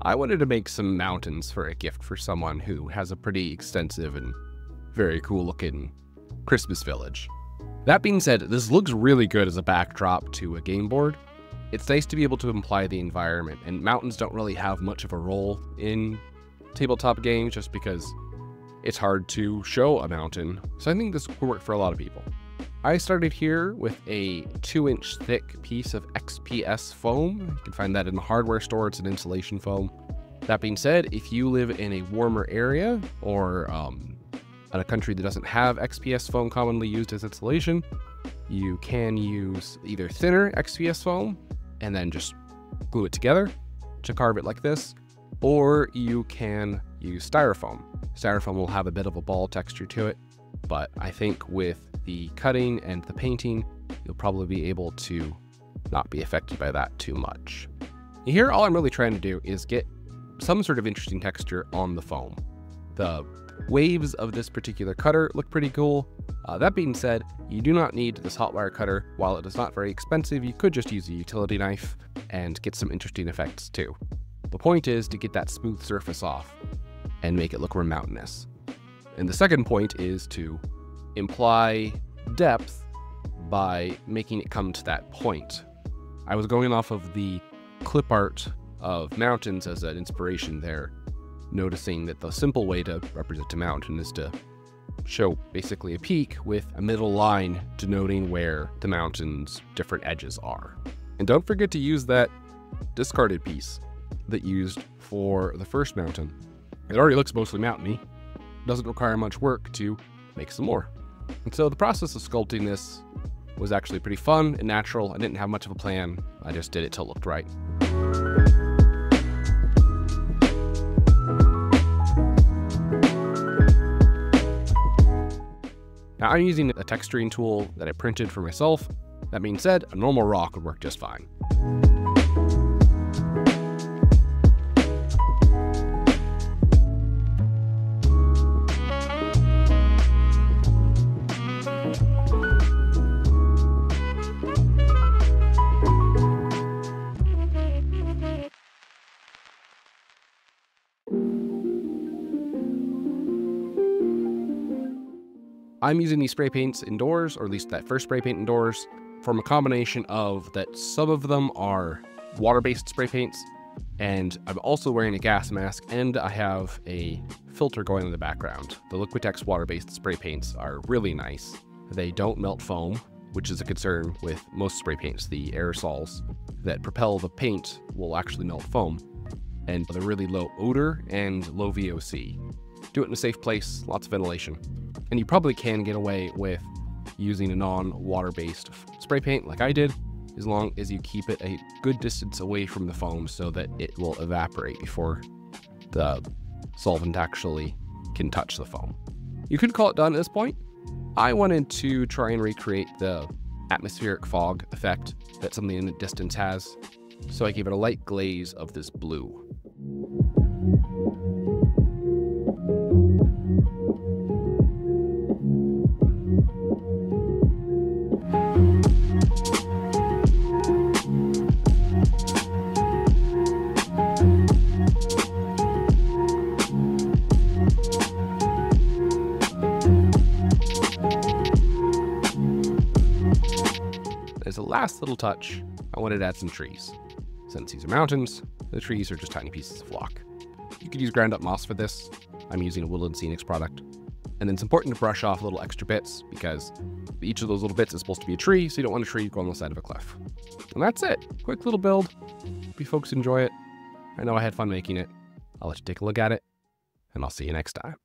I wanted to make some mountains for a gift for someone who has a pretty extensive and very cool looking Christmas village. That being said, this looks really good as a backdrop to a game board. It's nice to be able to imply the environment, and mountains don't really have much of a role in tabletop games just because it's hard to show a mountain, so I think this will work for a lot of people. I started here with a 2-inch thick piece of XPS foam. You can find that in the hardware store. It's an insulation foam. That being said, if you live in a warmer area or in a country that doesn't have XPS foam commonly used as insulation, you can use either thinner XPS foam and then just glue it together to carve it like this, or you can use styrofoam. Styrofoam will have a bit of a ball texture to it, but I think with the cutting and the painting, you'll probably be able to not be affected by that too much. Here, all I'm really trying to do is get some sort of interesting texture on the foam. The waves of this particular cutter look pretty cool. That being said, you do not need this hot wire cutter. While it is not very expensive, you could just use a utility knife and get some interesting effects too. The point is to get that smooth surface off and make it look more mountainous. And the second point is to imply depth by making it come to that point. I was going off of the clip art of mountains as an inspiration there, noticing that the simple way to represent a mountain is to show basically a peak with a middle line denoting where the mountain's different edges are. And don't forget to use that discarded piece that used for the first mountain. It already looks mostly mountainy. Doesn't require much work to make some more. And so the process of sculpting this was actually pretty fun and natural. I didn't have much of a plan. I just did it till it looked right. Now I'm using a texturing tool that I printed for myself. That being said, a normal rock would work just fine. I'm using these spray paints indoors, or at least that first spray paint indoors, from a combination of that some of them are water-based spray paints, and I'm also wearing a gas mask, and I have a filter going in the background. The Liquitex water-based spray paints are really nice. They don't melt foam, which is a concern with most spray paints. The aerosols that propel the paint will actually melt foam, and they're really low odor and low VOC. Do it in a safe place, lots of ventilation. And you probably can get away with using a non-water-based spray paint like I did, as long as you keep it a good distance away from the foam so that it will evaporate before the solvent actually can touch the foam. You could call it done at this point. I wanted to try and recreate the atmospheric fog effect that something in the distance has, so I gave it a light glaze of this blue. As a last little touch, I wanted to add some trees. Since these are mountains, the trees are just tiny pieces of rock. You could use ground up moss for this. I'm using a Woodland Scenics product. And then it's important to brush off little extra bits because each of those little bits is supposed to be a tree, so you don't want a tree to go on the side of a cliff. And that's it. Quick little build. Hope you folks enjoy it. I know I had fun making it. I'll let you take a look at it, and I'll see you next time.